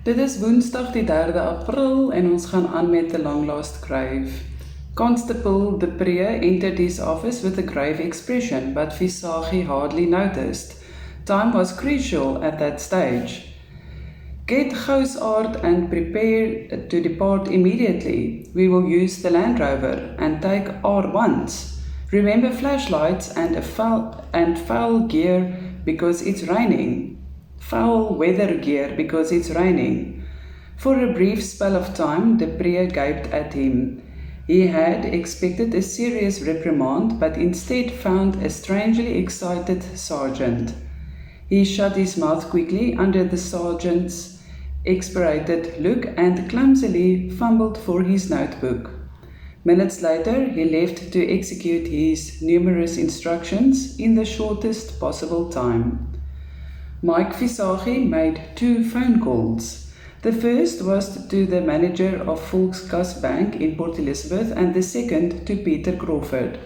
Dit is Woensdag die 3de April en ons gaan aan met the long last grave. Constable Depree entered his office with a grave expression, but Verwysing hardly noticed. Time was crucial at that stage. Get Spaar and prepare to depart immediately. We will use the Land Rover and take R1s. Remember flashlights and foul gear because it's raining. Foul weather gear because it's raining. For a brief spell of time, Depree gaped at him. He had expected a serious reprimand, but instead found a strangely excited sergeant. He shut his mouth quickly under the sergeant's exasperated look and clumsily fumbled for his notebook. Minutes later, he left to execute his numerous instructions in the shortest possible time. Mike Verwysing made 2 phone calls. The first was to the manager of Volkskas Bank in Port Elizabeth and the second to Peter Crawford.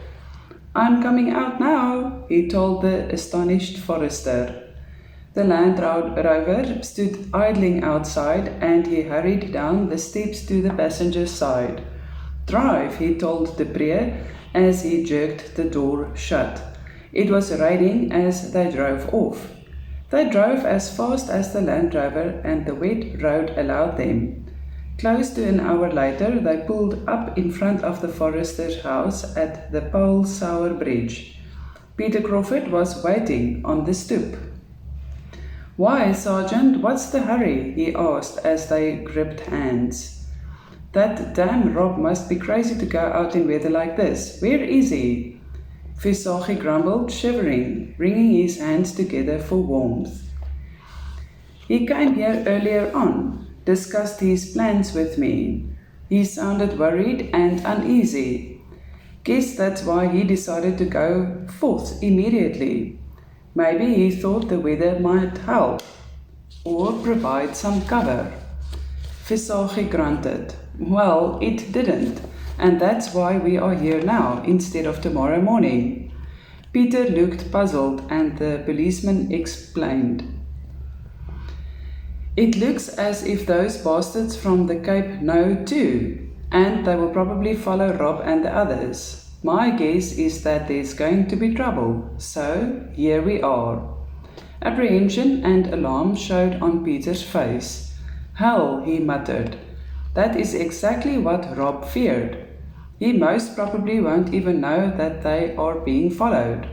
"I'm coming out now," he told the astonished forester. The Land Rover stood idling outside and he hurried down the steps to the passenger's side. "Drive," he told Depree as he jerked the door shut. It was raining as they drove off. They drove as fast as the Land Rover and the wet road allowed them. Close to an hour later, they pulled up in front of the forester's house at the Paul Sauer Bridge. Peter Crawford was waiting on the stoep. "Why, Sergeant, what's the hurry?" he asked as they gripped hands. "That damn Rob must be crazy to go out in weather like this. Where is he?" Verwysing grumbled, shivering, wringing his hands together for warmth. "He came here earlier on, discussed his plans with me. He sounded worried and uneasy. Guess that's why he decided to go forth immediately. Maybe he thought the weather might help or provide some cover." Verwysing grunted. "Well, it didn't. And that's why we are here now, instead of tomorrow morning." Peter looked puzzled and the policeman explained. "It looks as if those bastards from the Cape know too, and they will probably follow Rob and the others. My guess is that there's going to be trouble, so here we are." Apprehension and alarm showed on Peter's face. "Hell," he muttered. "That is exactly what Rob feared. He most probably won't even know that they are being followed.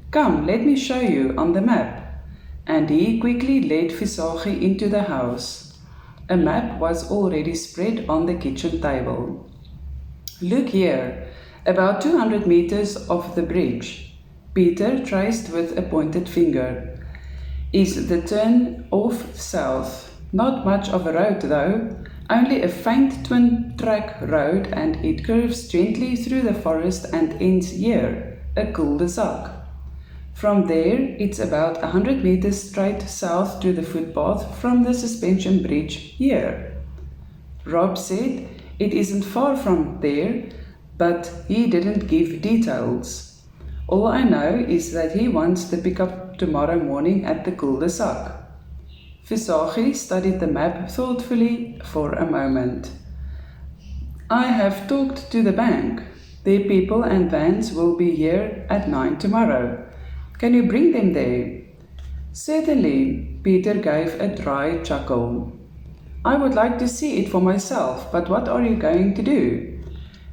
Come, let me show you on the map." And he quickly led Verwysing into the house. A map was already spread on the kitchen table. "Look here, about 200 meters off the bridge." Peter traced with a pointed finger. "Is the turn off south. Not much of a road though. Only a faint twin-track road, and it curves gently through the forest and ends here, a cul-de-sac. From there, it's about 100 meters straight south to the footpath from the suspension bridge here." Rob said it isn't far from there, but he didn't give details. "All I know is that he wants the pickup tomorrow morning at the cul-de-sac." Verwysing studied the map thoughtfully for a moment. "I have talked to the bank. Their people and vans will be here at 9 tomorrow. Can you bring them there?" "Certainly," Peter gave a dry chuckle. "I would like to see it for myself, but what are you going to do?"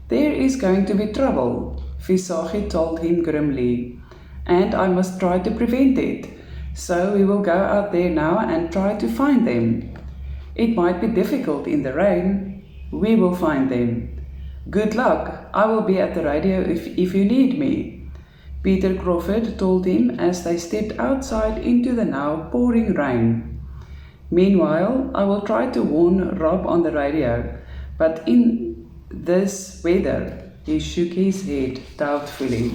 "There is going to be trouble," Verwysing told him grimly, "and I must try to prevent it. So we will go out there now and try to find them. It might be difficult in the rain. We will find them. Good luck. I will be at the radio if you need me," Peter Crawford told him as they stepped outside into the now pouring rain. "Meanwhile, I will try to warn Rob on the radio, but in this weather," he shook his head doubtfully.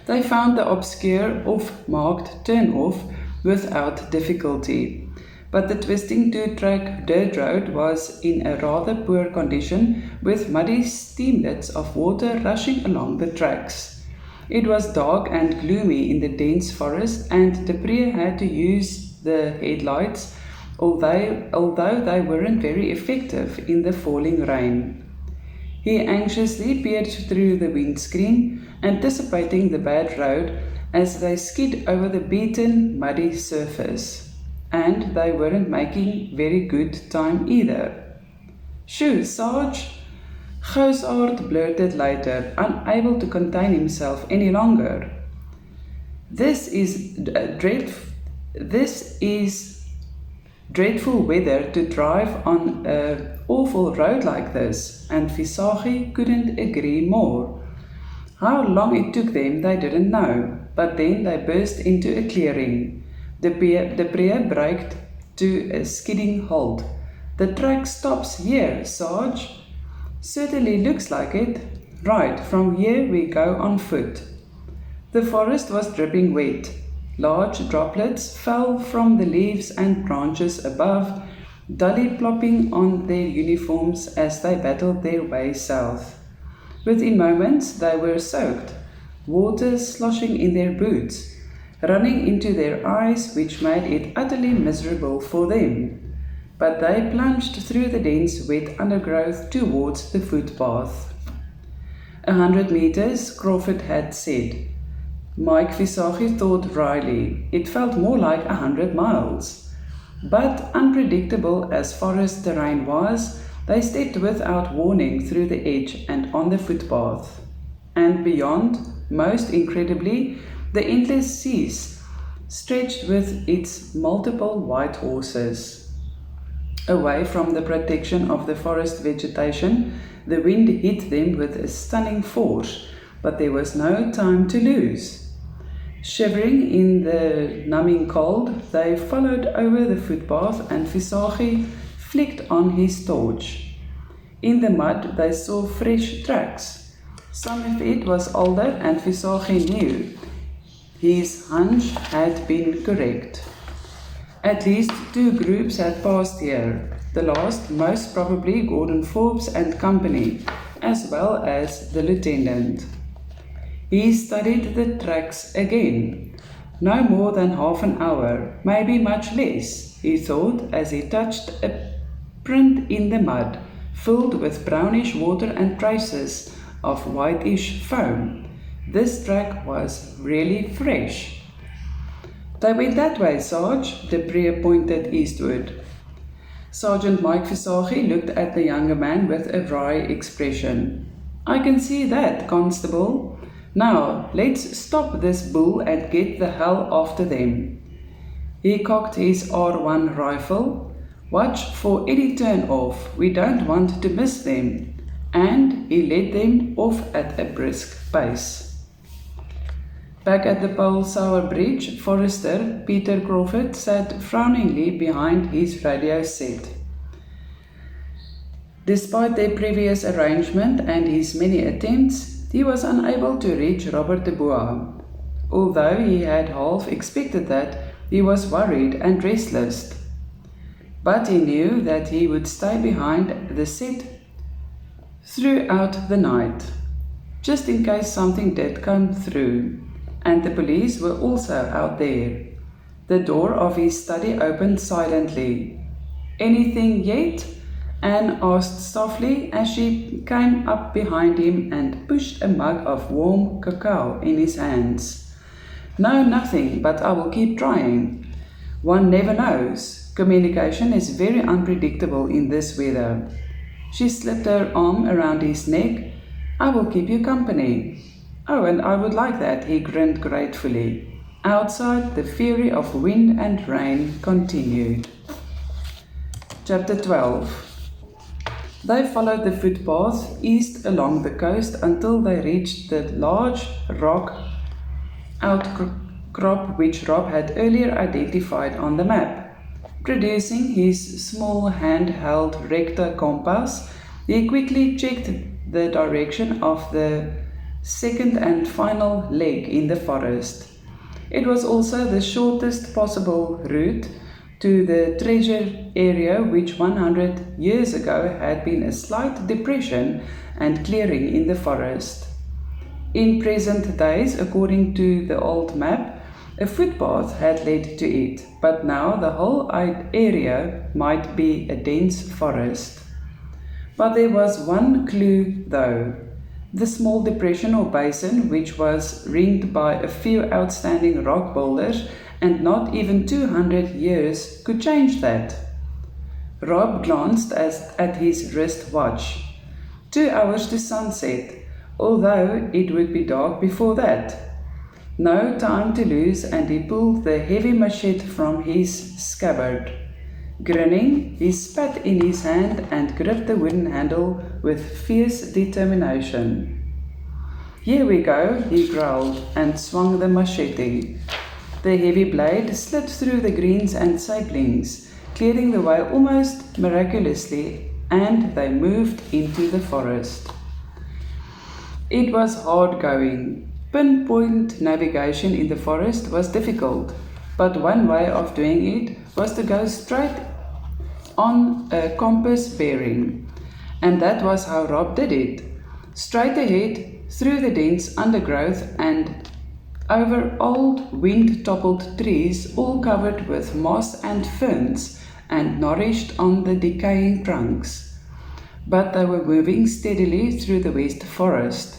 They found the obscure off-marked turn-off without difficulty, but the twisting 2-track dirt road was in a rather poor condition with muddy streamlets of water rushing along the tracks. It was dark and gloomy in the dense forest, and Depree had to use the headlights although they weren't very effective in the falling rain. He anxiously peered through the windscreen, anticipating the bad road as they skid over the beaten, muddy surface. And they weren't making very good time either. "Shoo, Sarge!" Gousaard blurted later, unable to contain himself any longer. This is dreadful weather to drive on an awful road like this, and Verwysing couldn't agree more. How long it took them they didn't know, but then they burst into a clearing. The Pree braked to a skidding halt. "The track stops here, Sarge." "Certainly looks like it." "Right, from here we go on foot." The forest was dripping wet. Large droplets fell from the leaves and branches above, dully plopping on their uniforms as they battled their way south. Within moments they were soaked, water sloshing in their boots, running into their eyes, which made it utterly miserable for them. But they plunged through the dense wet undergrowth towards the footpath. 100 meters, Crawford had said. Mike Verwysing thought wryly. It felt more like 100 miles. But unpredictable as forest terrain was, they stepped without warning through the edge and on the footpath. And beyond, most incredibly, the endless seas stretched with its multiple white horses. Away from the protection of the forest vegetation, the wind hit them with a stunning force, but there was no time to lose. Shivering in the numbing cold, they followed over the footpath and Verwysing flicked on his torch. In the mud they saw fresh tracks. Some of it was older and Verwysing knew his hunch had been correct. At least 2 groups had passed here, the last most probably Gordon Forbes and company, as well as the lieutenant. He studied the tracks again. No more than half an hour, maybe much less, he thought as he touched a print in the mud, filled with brownish water and traces of whitish foam. This track was really fresh. "They went that way, Sarge," the Pree pointed eastward. Sergeant Mike Verwysing looked at the younger man with a wry expression. "I can see that, Constable. Now, let's stop this bull and get the hell after them." He cocked his R1 rifle. "Watch for any turn-off, we don't want to miss them." And he led them off at a brisk pace. Back at the Paul-Sauer Bridge, Forester Peter Crawford sat frowningly behind his radio set. Despite their previous arrangement and his many attempts, he was unable to reach Robert de Bois. Although he had half expected that, he was worried and restless. But he knew that he would stay behind the set throughout the night, just in case something did come through. And the police were also out there. The door of his study opened silently. "Anything yet?" Anne asked softly as she came up behind him and pushed a mug of warm cacao in his hands. "No, nothing, but I will keep trying. One never knows. Communication is very unpredictable in this weather." She slipped her arm around his neck. "I will keep you company." "Oh, and I would like that," he grinned gratefully. Outside, the fury of wind and rain continued. Chapter 12. They followed the footpath east along the coast until they reached the large rock outcrop which Rob had earlier identified on the map. Producing his small hand-held Rector compass, he quickly checked the direction of the second and final leg in the forest. It was also the shortest possible route to the treasure area, which 100 years ago had been a slight depression and clearing in the forest. In present days, according to the old map, A footpath had led to it, but now the whole area might be a dense forest. But there was one clue, though. The small depression or basin, which was ringed by a few outstanding rock boulders, and not even 200 years could change that. Rob glanced at his wrist watch. 2 hours to sunset, although it would be dark before that. No time to lose, and he pulled the heavy machete from his scabbard. Grinning, he spat in his hand and gripped the wooden handle with fierce determination. "Here we go," he growled, and swung the machete. The heavy blade slid through the greens and saplings, clearing the way almost miraculously, and they moved into the forest. It was hard going. Pinpoint navigation in the forest was difficult, but one way of doing it was to go straight on a compass bearing, and that was how Rob did it. Straight ahead, through the dense undergrowth and over old wind-toppled trees, all covered with moss and ferns and nourished on the decaying trunks. But they were moving steadily through the west forest.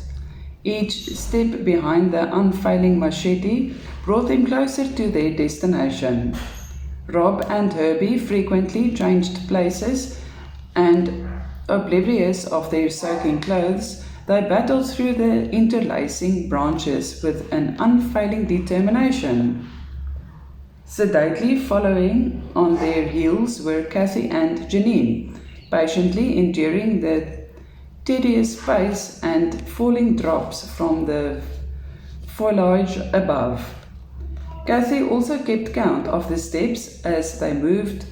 Each step behind the unfailing machete brought them closer to their destination. Rob and Herbie frequently changed places, and oblivious of their soaking clothes, they battled through the interlacing branches with an unfailing determination. Sedately following on their heels were Kathy and Janine, patiently enduring the tedious pace and falling drops from the foliage above. Kathy also kept count of the steps as they moved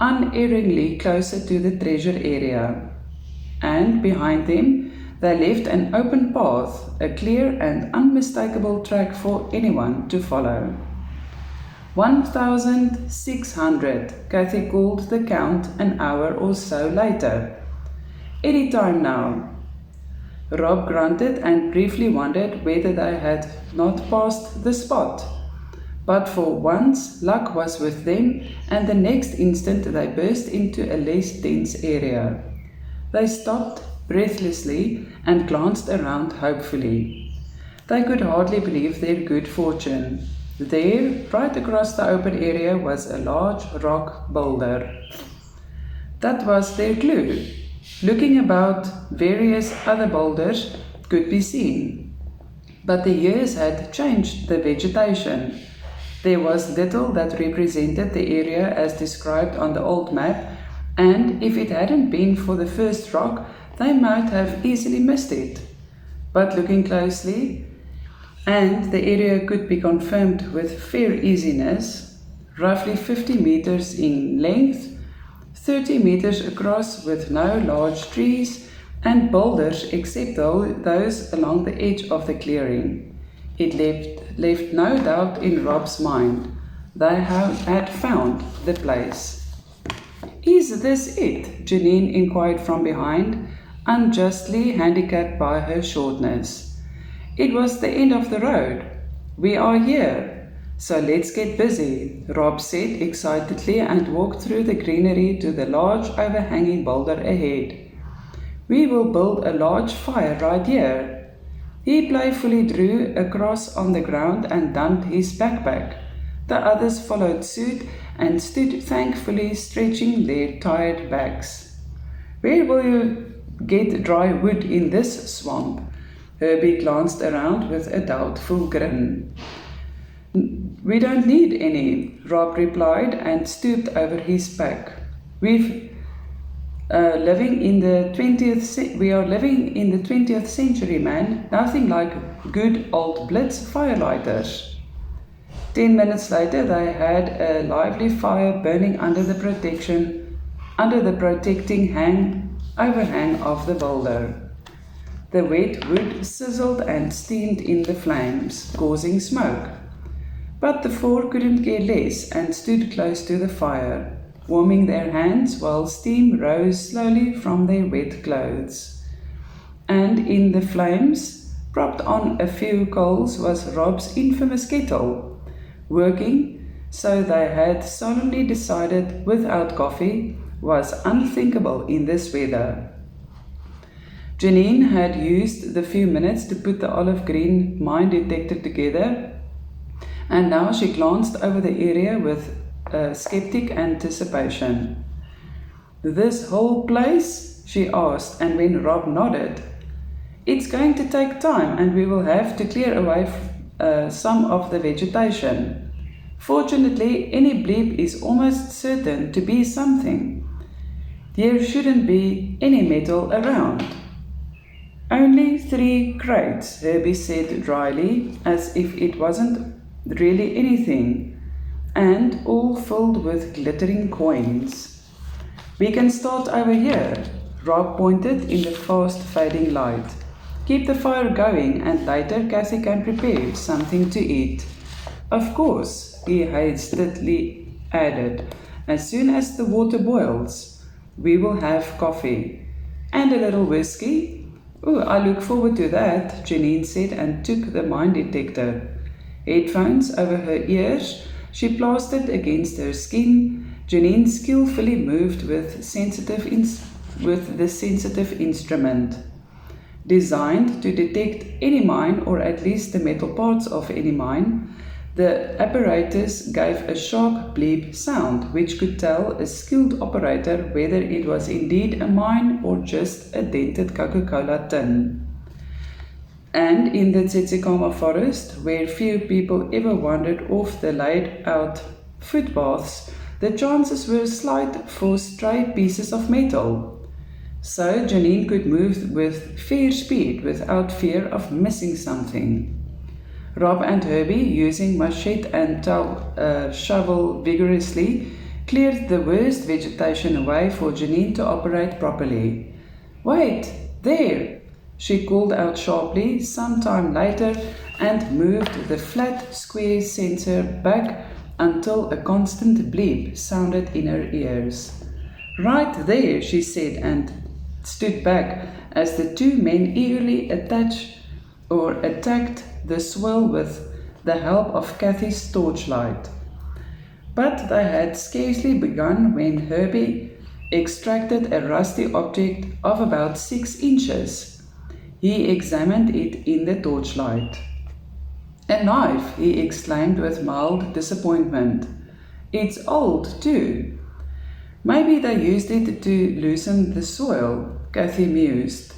unerringly closer to the treasure area. And behind them, they left an open path, a clear and unmistakable track for anyone to follow. 1,600, Kathy called the count an hour or so later. "Any time now." Rob grunted and briefly wondered whether they had not passed the spot. But for once, luck was with them, and the next instant they burst into a less dense area. They stopped breathlessly and glanced around hopefully. They could hardly believe their good fortune. There, right across the open area, was a large rock boulder. That was their clue. Looking about, various other boulders could be seen. But the years had changed the vegetation. There was little that represented the area as described on the old map, and if it hadn't been for the first rock, they might have easily missed it. But looking closely, and the area could be confirmed with fair easiness, roughly 50 meters in length, 30 meters across with no large trees and boulders except those along the edge of the clearing. It left no doubt in Rob's mind. They had found the place. "Is this it?" Janine inquired from behind, unjustly handicapped by her shortness. "It was the end of the road. We are here. So let's get busy," Rob said excitedly and walked through the greenery to the large overhanging boulder ahead. "We will build a large fire right here." He playfully drew a cross on the ground and dumped his backpack. The others followed suit and stood thankfully stretching their tired backs. "Where will you get dry wood in this swamp?" Herbie glanced around with a doubtful grin. "We don't need any," Rob replied and stooped over his pack. We are living in the 20th century, man. Nothing like good old Blitz firelighters. 10 minutes later, they had a lively fire burning under the protecting overhang of the boulder. The wet wood sizzled and steamed in the flames, causing smoke. But the four couldn't care less and stood close to the fire, warming their hands while steam rose slowly from their wet clothes. And in the flames, propped on a few coals, was Rob's infamous kettle, Working, so they had solemnly decided, without coffee was unthinkable in this weather. Janine had used the few minutes to put the olive green mine detector together, and now she glanced over the area with skeptic anticipation. "This whole place?" she asked, and when Rob nodded, "It's going to take time, and we will have to clear away some of the vegetation. Fortunately, any bleep is almost certain to be something. There shouldn't be any metal around." "Only 3 crates," Herbie said dryly, as if it wasn't really anything, "and all filled with glittering coins." "We can start over here," Rob pointed in the fast fading light. "Keep the fire going, and later Cassie can prepare something to eat." "Of course," he hastily added, "as soon as the water boils, we will have coffee. And a little whiskey." "Oh, I look forward to that," Janine said, and took the mine detector. Headphones over her ears, she plastered against her skin. Janine skillfully moved with the sensitive instrument. Designed to detect any mine, or at least the metal parts of any mine, the apparatus gave a sharp bleep sound, which could tell a skilled operator whether it was indeed a mine or just a dented Coca-Cola tin. And in the Tsetsekama forest, where few people ever wandered off the laid-out footpaths, the chances were slight for stray pieces of metal. So Janine could move with fair speed without fear of missing something. Rob and Herbie, using machete and shovel vigorously, cleared the worst vegetation away for Janine to operate properly. "Wait, there!" she called out sharply some time later, and moved the flat square sensor back until a constant bleep sounded in her ears. "Right there," she said, and stood back as the 2 men eagerly attacked the swirl with the help of Cathy's torchlight. But they had scarcely begun when Herbie extracted a rusty object of about 6 inches. He examined it in the torchlight. "A knife," he exclaimed with mild disappointment. "It's old, too." "Maybe they used it to loosen the soil," Cathy mused,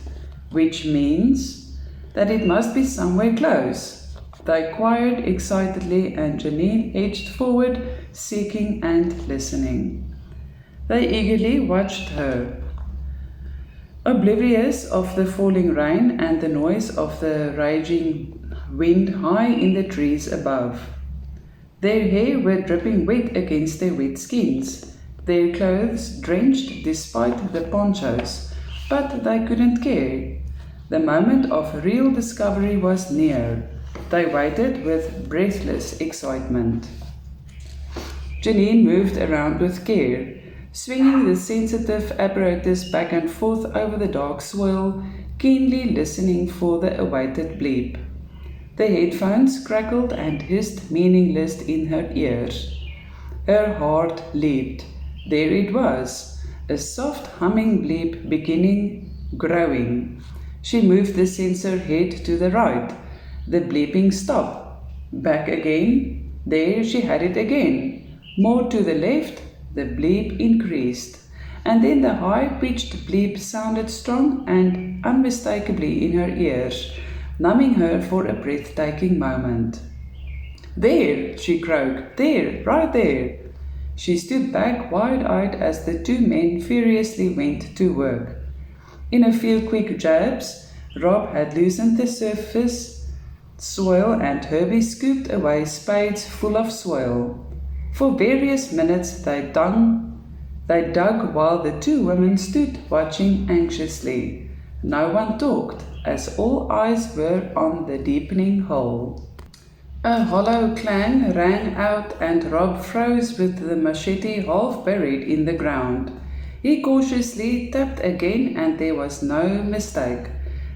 "which means that it must be somewhere close." They quired excitedly, and Janine edged forward, seeking and listening. They eagerly watched her, oblivious of the falling rain and the noise of the raging wind high in the trees above. Their hair were dripping wet against their wet skins, their clothes drenched despite the ponchos, but they couldn't care. The moment of real discovery was near. They waited with breathless excitement. Janine moved around with care, swinging the sensitive apparatus back and forth over the dark soil, keenly listening for the awaited bleep. The headphones crackled and hissed meaningless in her ears. Her heart leaped. There it was, a soft humming bleep beginning, growing. She moved the sensor head to the right. The bleeping stopped. Back again. There she had it again. More to the left. The bleep increased. And then the high-pitched bleep sounded strong and unmistakably in her ears, numbing her for a breathtaking moment. "There!" she croaked. "There! Right there!" She stood back wide-eyed as the 2 men furiously went to work. In a few quick jabs, Rob had loosened the surface soil, and Herbie scooped away spades full of soil. For various minutes they dug while the 2 women stood watching anxiously. No one talked, as all eyes were on the deepening hole. A hollow clang rang out, and Rob froze with the machete half buried in the ground. He cautiously tapped again, and there was no mistake.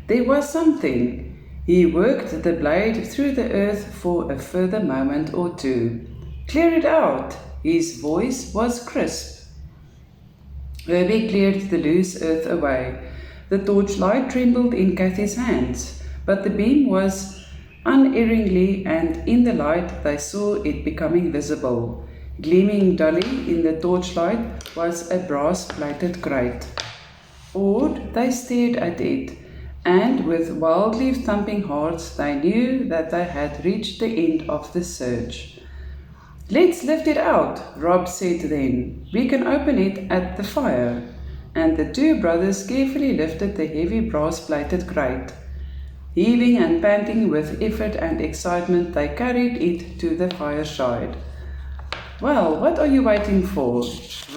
There was something. He worked the blade through the earth for a further moment or two. "Clear it out!" His voice was crisp. Herbie cleared the loose earth away. The torchlight trembled in Cathy's hands, but the beam was unerringly, and in the light they saw it becoming visible. Gleaming dully in the torchlight was a brass-plated grate. Awed, they stared at it, and with wildly thumping hearts they knew that they had reached the end of the search. "Let's lift it out," Rob said then. "We can open it at the fire." And the two brothers carefully lifted the heavy brass-plated grate. Heaving and panting with effort and excitement, they carried it to the fireside. "Well, what are you waiting for?"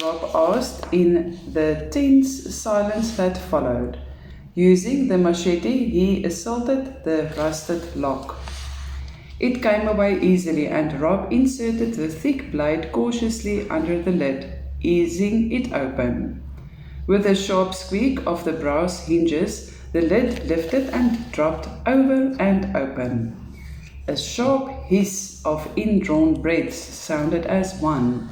Rob asked in the tense silence that followed. Using the machete, he assaulted the rusted lock. It came away easily, and Rob inserted the thick blade cautiously under the lid, easing it open. With a sharp squeak of the brass hinges, the lid lifted and dropped over and open. A sharp hiss of indrawn breaths sounded as one.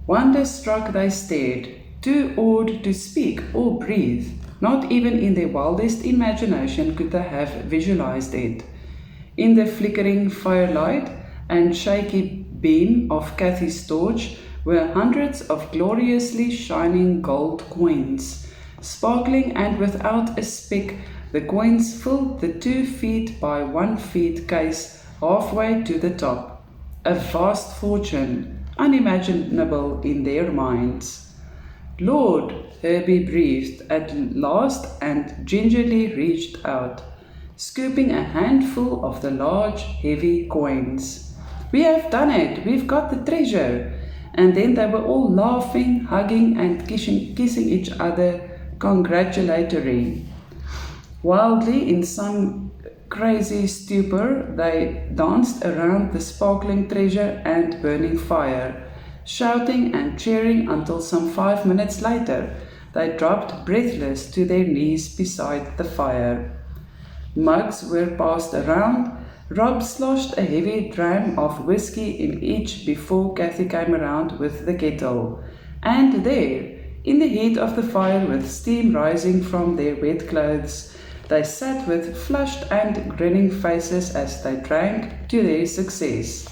Wonder-struck they stared, too awed to speak or breathe. Not even in their wildest imagination could they have visualized it. In the flickering firelight and shaky beam of Cathy's torch were hundreds of gloriously shining gold coins. Sparkling and without a speck, the coins filled the 2 feet by 1 feet case halfway to the top. A vast fortune, unimaginable in their minds. "Lord," Herbie breathed at last and gingerly reached out, scooping a handful of the large, heavy coins. "We have done it! We've got the treasure!" And then they were all laughing, hugging, and kissing each other congratulatory. Wildly, in some crazy stupor, they danced around the sparkling treasure and burning fire, shouting and cheering until some 5 minutes later they dropped breathless to their knees beside the fire. Mugs were passed around. Rob sloshed a heavy dram of whiskey in each before Cathy came around with the kettle. And there, in the heat of the fire with steam rising from their wet clothes, they sat with flushed and grinning faces as they drank to their success.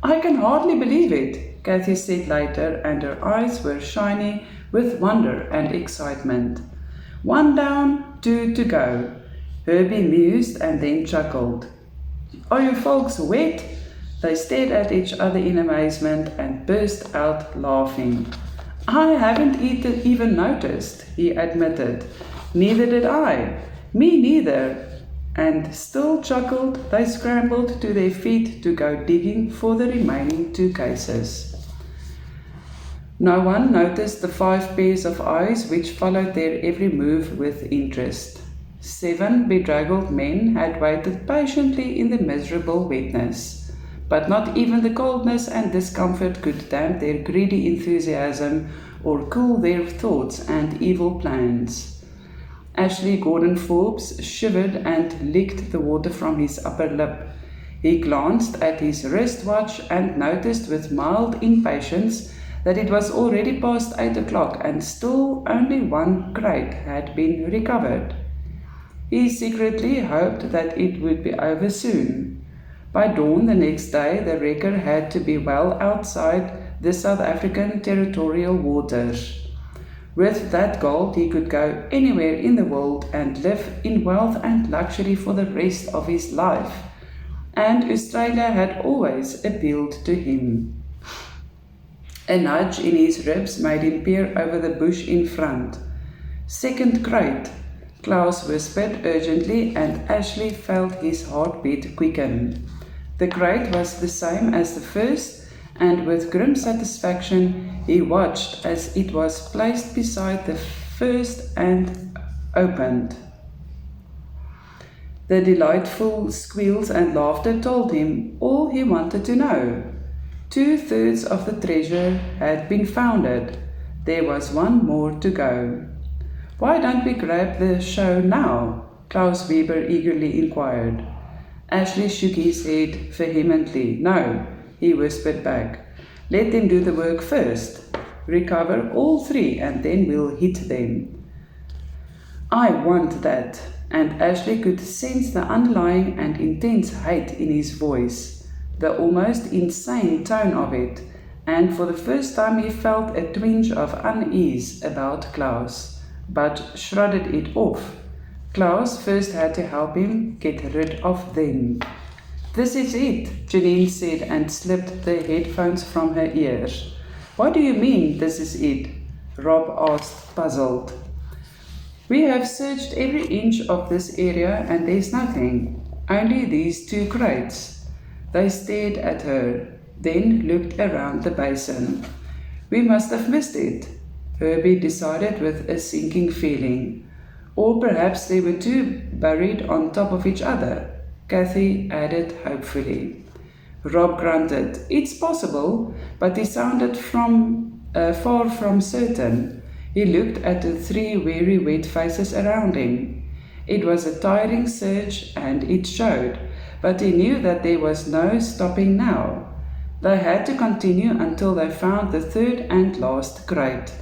"I can hardly believe it," Cathy said later, and her eyes were shiny with wonder and excitement. "1 down, 2 to go." Herbie mused and then chuckled. "Are you folks wet?" They stared at each other in amazement and burst out laughing. "I haven't even noticed," he admitted. "Neither did I." "Me neither." And still chuckled, they scrambled to their feet to go digging for the remaining 2 cases. No one noticed the 5 pairs of eyes which followed their every move with interest. 7 bedraggled men had waited patiently in the miserable wetness, but not even the coldness and discomfort could damp their greedy enthusiasm or cool their thoughts and evil plans. Ashley Gordon Forbes shivered and licked the water from his upper lip. He glanced at his wristwatch and noticed with mild impatience that it was already past 8 o'clock and still only 1 crate had been recovered. He secretly hoped that it would be over soon. By dawn the next day, the wrecker had to be well outside the South African territorial waters. With that gold, he could go anywhere in the world and live in wealth and luxury for the rest of his life. And Australia had always appealed to him. A nudge in his ribs made him peer over the bush in front. "Second crate," Klaus whispered urgently, and Ashley felt his heartbeat quicken. The crate was the same as the first, and with grim satisfaction he watched as it was placed beside the first and opened. The delightful squeals and laughter told him all he wanted to know. 2/3 of the treasure had been founded. There was 1 more to go. "Why don't we grab the show now?" Klaus Weber eagerly inquired. Ashley shook his head vehemently. No, he whispered back. Let them do the work first. Recover all three and then we'll hit them. I want that, and Ashley could sense the underlying and intense hate in his voice, the almost insane tone of it, and for the first time he felt a twinge of unease about Klaus, but shrugged it off. Klaus first had to help him get rid of them. This is it, Janine said and slipped the headphones from her ears. What do you mean, this is it? Rob asked, puzzled. We have searched every inch of this area and there's nothing, only these two crates. They stared at her, then looked around the basin. We must have missed it, Herbie decided with a sinking feeling. Or perhaps they were too buried on top of each other, Kathy added hopefully. Rob grunted. It's possible, but he sounded far from certain. He looked at the three weary wet faces around him. It was a tiring search and it showed, but he knew that there was no stopping now. They had to continue until they found the third and last crate.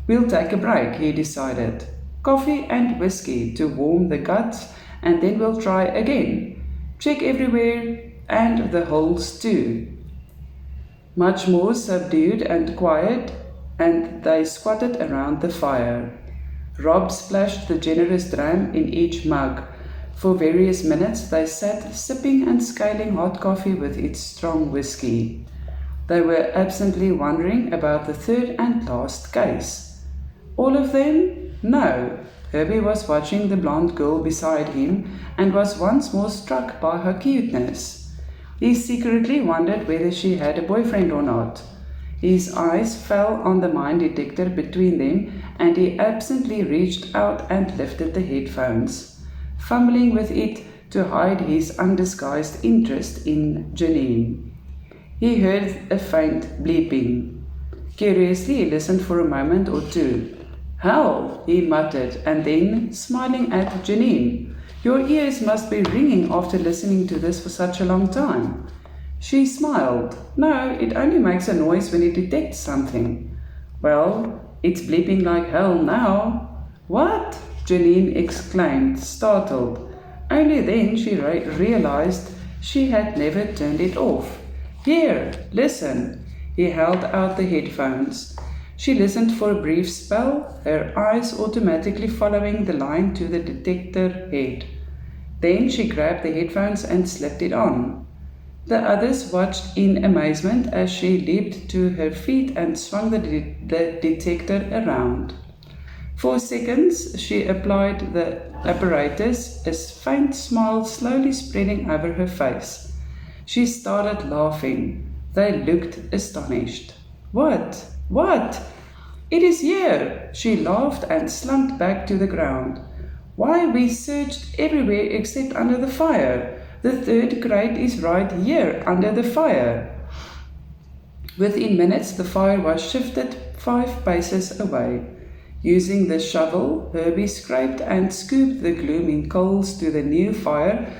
We'll take a break, he decided. Coffee and whiskey to warm the guts, and then we'll try again. Check everywhere and the holes too. Much more subdued and quiet, and they squatted around the fire. Rob splashed the generous dram in each mug. For various minutes they sat sipping and scaling hot coffee with its strong whiskey. They were absently wondering about the third and last case. All of them? No. Herbie was watching the blonde girl beside him and was once more struck by her cuteness. He secretly wondered whether she had a boyfriend or not. His eyes fell on the mine detector between them and he absently reached out and lifted the headphones, fumbling with it to hide his undisguised interest in Janine. He heard a faint bleeping. Curiously, he listened for a moment or two. Hell, he muttered, and then, smiling at Janine, your ears must be ringing after listening to this for such a long time. She smiled. No, it only makes a noise when it detects something. Well, it's bleeping like hell now. What? Janine exclaimed, startled. Only then she realized she had never turned it off. Here, listen. He held out the headphones. She listened for a brief spell, her eyes automatically following the line to the detector head. Then she grabbed the headphones and slipped it on. The others watched in amazement as she leaped to her feet and swung the detector around. For seconds, she applied the apparatus, a faint smile slowly spreading over her face. She started laughing. They looked astonished. What? What? It is here! She laughed and slumped back to the ground. Why, we searched everywhere except under the fire. The third crate is right here, under the fire. Within minutes, the fire was shifted 5 paces away. Using the shovel, Herbie scraped and scooped the glooming coals to the new fire,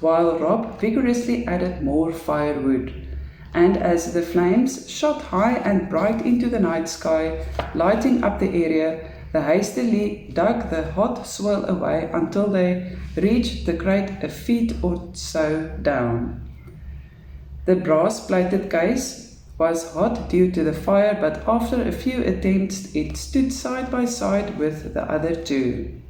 while Rob vigorously added more firewood. And as the flames shot high and bright into the night sky, lighting up the area, they hastily dug the hot soil away until they reached the crate a feet or so down. The brass-plated case was hot due to the fire, but after a few attempts it stood side by side with the other two.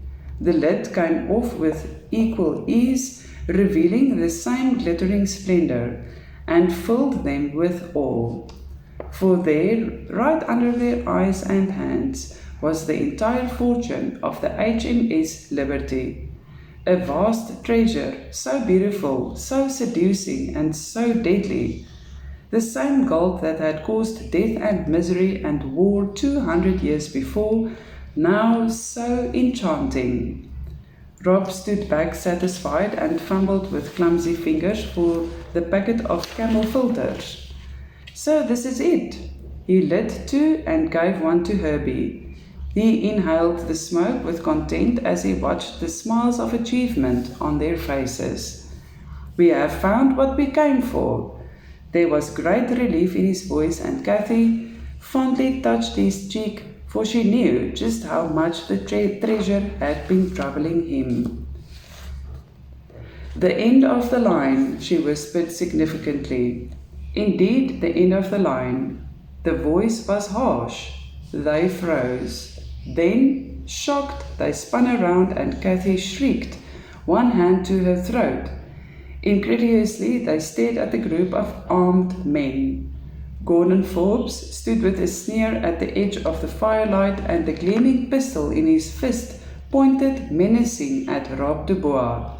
The lid came off with equal ease, revealing the same glittering splendor, and filled them with awe. For there, right under their eyes and hands, was the entire fortune of the HMS Liberty. A vast treasure, so beautiful, so seducing, and so deadly. The same gold that had caused death and misery and war 200 years before, now so enchanting. Rob stood back satisfied and fumbled with clumsy fingers for the packet of Camel filters. So this is it. He lit 2 and gave one to Herbie. He inhaled the smoke with content as he watched the smiles of achievement on their faces. "We have found what we came for." There was great relief in his voice, and Cathy fondly touched his cheek, for she knew just how much the treasure had been troubling him. "The end of the line," she whispered significantly. Indeed, the end of the line. The voice was harsh. They froze. Then, shocked, they spun around and Cathy shrieked, one hand to her throat. Incredulously, they stared at the group of armed men. Gordon Forbes stood with a sneer at the edge of the firelight, and the gleaming pistol in his fist pointed menacing at Rob Dubois.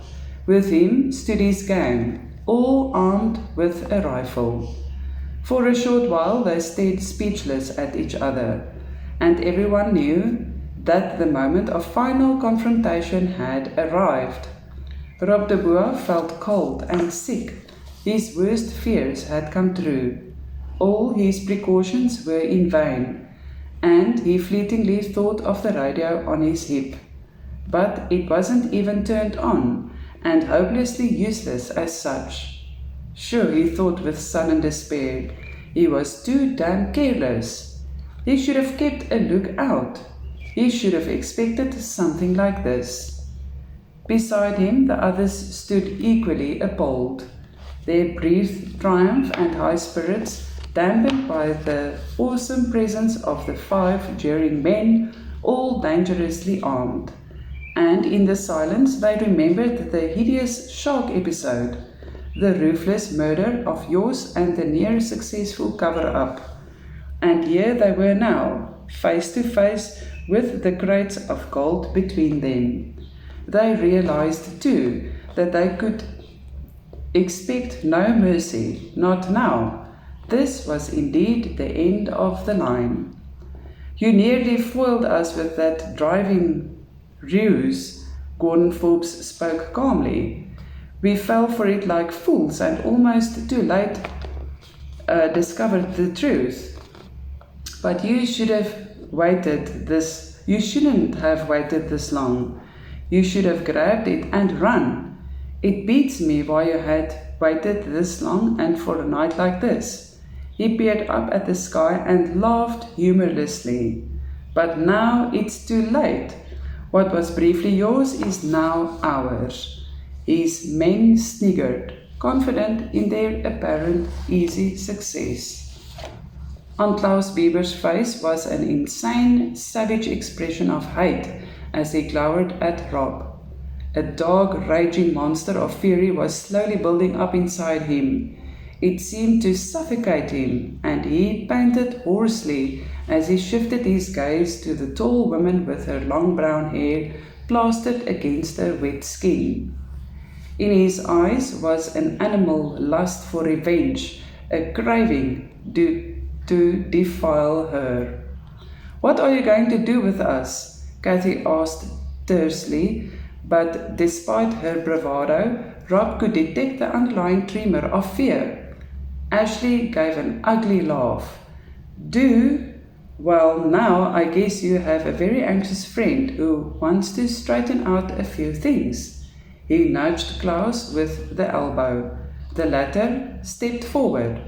With him stood his gang, all armed with a rifle. For a short while they stared speechless at each other, and everyone knew that the moment of final confrontation had arrived. Rob Dubois felt cold and sick. His worst fears had come true. All his precautions were in vain, and he fleetingly thought of the radio on his hip. But it wasn't even turned on, and hopelessly useless as such. Sure, he thought with sullen despair, he was too damn careless. He should have kept a look out. He should have expected something like this. Beside him, the others stood equally appalled, their breathed triumph and high spirits dampened by the awesome presence of the 5 jeering men, all dangerously armed. And in the silence they remembered the hideous shark episode, the ruthless murder of yours and the near-successful cover-up. And here they were now, face to face with the crates of gold between them. They realized too that they could expect no mercy, not now. This was indeed the end of the line. "You nearly foiled us with that driving ruse," Gordon Forbes spoke calmly. "We fell for it like fools and almost too late discovered the truth. But you shouldn't have waited this long. You should have grabbed it and run. It beats me why you had waited this long and for a night like this." He peered up at the sky and laughed humorlessly. "But now it's too late. What was briefly yours is now ours." His men sniggered, confident in their apparent easy success. On Klaus Bieber's face was an insane, savage expression of hate as he glowered at Rob. A dark, raging monster of fury was slowly building up inside him. It seemed to suffocate him, and he panted hoarsely as he shifted his gaze to the tall woman with her long brown hair plastered against her wet skin. In his eyes was an animal lust for revenge, a craving to defile her. "What are you going to do with us?" Cathy asked tersely, but despite her bravado, Rob could detect the underlying tremor of fear. Ashley gave an ugly laugh. "Do? Well, now I guess you have a very anxious friend who wants to straighten out a few things." He nudged Klaus with the elbow. The latter stepped forward.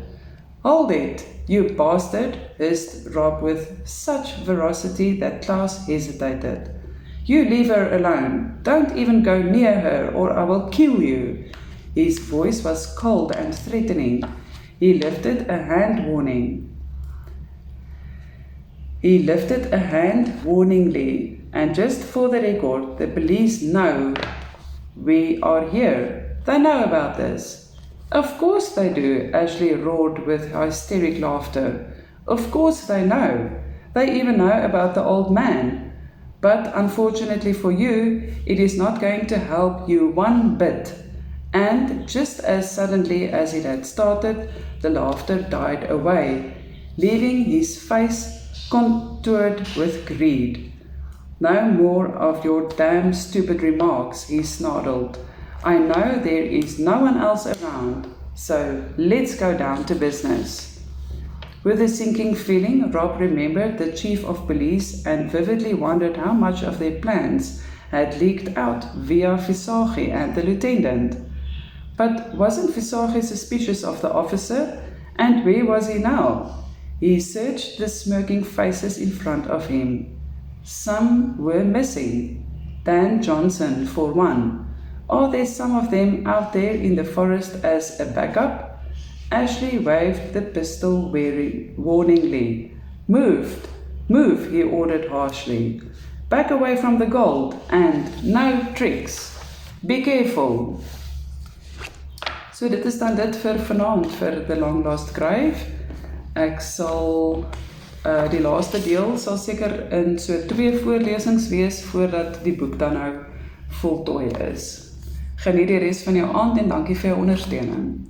"Hold it, you bastard," hissed Rob with such ferocity that Klaus hesitated. "You leave her alone. Don't even go near her or I will kill you." His voice was cold and threatening. He lifted a hand warningly, and just for the record, the police know we are here. They know about this. "Of course they do," Ashley roared with hysteric laughter. "Of course they know. They even know about the old man. But unfortunately for you, it is not going to help you one bit." And just as suddenly as it had started, the laughter died away, leaving his face contoured with greed. "No more of your damn stupid remarks," he snarled. "I know there is no one else around, so let's go down to business." With a sinking feeling, Rob remembered the chief of police and vividly wondered how much of their plans had leaked out via Verwysing and the lieutenant. But wasn't Verwysing suspicious of the officer? And where was he now? He searched the smirking faces in front of him. Some were missing. Dan Johnson, for one. Are there some of them out there in the forest as a backup? Ashley waved the pistol warningly. Move, he ordered harshly. Back away from the gold and no tricks. Be careful. So dit is dan dit vir vanaand vir The Long Lost Grave. Ek sal die laaste deel sal seker in so 2 voorlesings wees voordat die boek dan nou voltooi is. Geniet die res van jou aand en dankie vir jou ondersteuning.